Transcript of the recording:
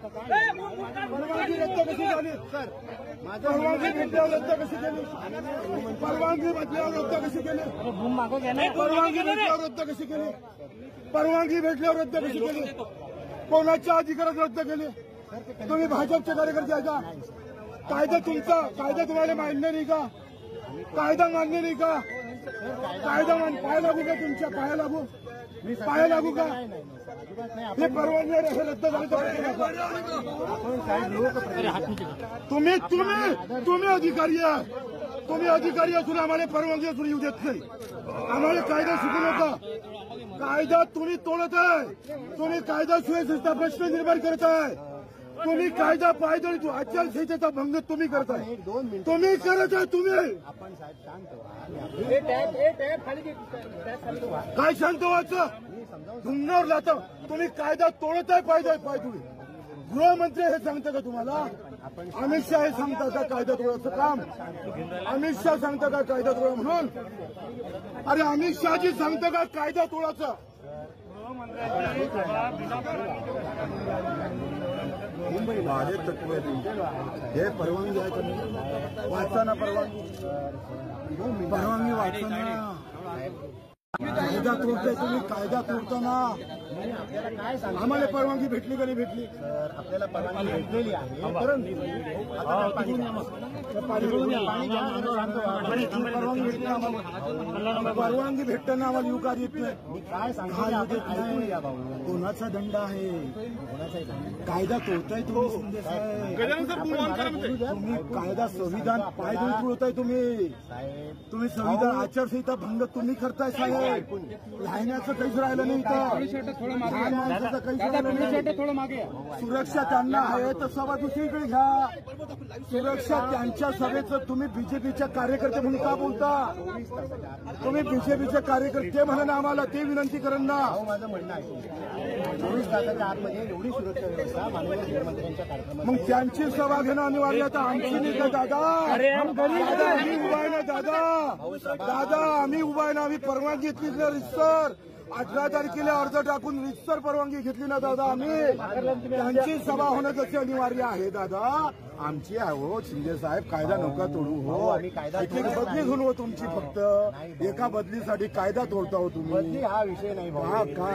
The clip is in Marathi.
परवानगी रद्द कशी झाली सर? परवानगी भेटल्यावर रद्द कशी केली? परवानगी भेटल्यावर रद्द कशी केली? परवानगी भेटल्यावर रद्द कशी केली? परवानगी भेटल्यावर रद्द कशी केली? कोणाच्या अधिकारात रद्द केली? तुम्ही भाजपचे कार्यकर्ते आहे का? कायदा तुमचा, कायदा तुम्हाला मान्य नाही का? कायदा मान्य नाही का? कायदा पाया लागू का? तुमच्या पाया लागू, पाया लागू का? हे परवानगी हे रद्द झालं तर तुम्ही अधिकारी आहे. तुम्ही अधिकारी असून आम्हाला परवानगी असून येऊ देत नाही. आम्हाला कायदा शिकू नका. कायदा तुम्ही तोडत आहे. तुम्ही कायदा सुव्यवस्थेचा प्रश्न निर्माण करत आहे. तुम्ही कायदा पायदळी आचारसंहितेचा भंग तुम्ही करताय. तुम्ही करत आहे. तुम्ही काय शांत व्हायचं? धुंगावर लाता. तुम्ही कायदा तोडत आहे. पाय तुम्ही गृहमंत्री हे सांगतं का तुम्हाला? अमित शहा हे सांगता का कायदा तोडायचं काम? अमित शहा सांगता का कायदा तोडा म्हणून? अरे अमित शहाजी सांगतं का कायदा तोडायचं? मुंबई माझे तत्व हे परवानगी आहे का? वाचा ना परवानगी वाचा ना. कायदा तोडताय तुम्ही. कायदा तोडताना आम्हाला परवानगी भेटली का नाही भेटली? आपल्याला परवानगी भेटलेली आहे, परंतु परवानगी भेटताना आम्हाला युकार येत नाही. मी काय सांगतो कोणाचा दंड आहे? कायदा तोडताय तुम्ही. तुम्ही कायदा संविधान पायदळी तोडताय तुम्ही. तुम्ही संविधान आचारसंहिता भंग तुम्ही करताय साहेब. राहण्याचं काहीच राहिलं नाही तर. लहान माणसाचं काहीच राहिलं नाही. सुरक्षा त्यांना आहे तर सभा दुसरीकडे घ्या. सुरक्षा त्यांच्या सभेचं तुम्ही बीजेपीच्या कार्यकर्ते म्हणून का बोलता? तुम्ही बीजेपीचे कार्यकर्ते म्हणून आम्हाला ते विनंती करा ना. माझं म्हणणं आहे 24 तासाच्या आतमध्ये एवढी सुरक्षा व्यवस्था माननीय गृहमंत्र्यांच्या कार्यक्रमात. मग त्यांची सभा घेणं अनिवार्य आता आमची नाही का दादा? आम्ही उभा आहे ना दादा. आम्ही उभा आहे ना. आम्ही परवानगी घेतली ना रितसर. 18 तारखेला अर्ज टाकून रितसर परवानगी घेतली ना दादा. आम्ही त्यांची सभा होणं जसे अनिवार्य आहे दादा. आमची आहे हो शिंदे साहेब. कायदा नका तोडू हो. बदली घेऊन हो तुमची. फक्त एका बदलीसाठी कायदा तोडता हो तुम्ही. हा विषय नाही का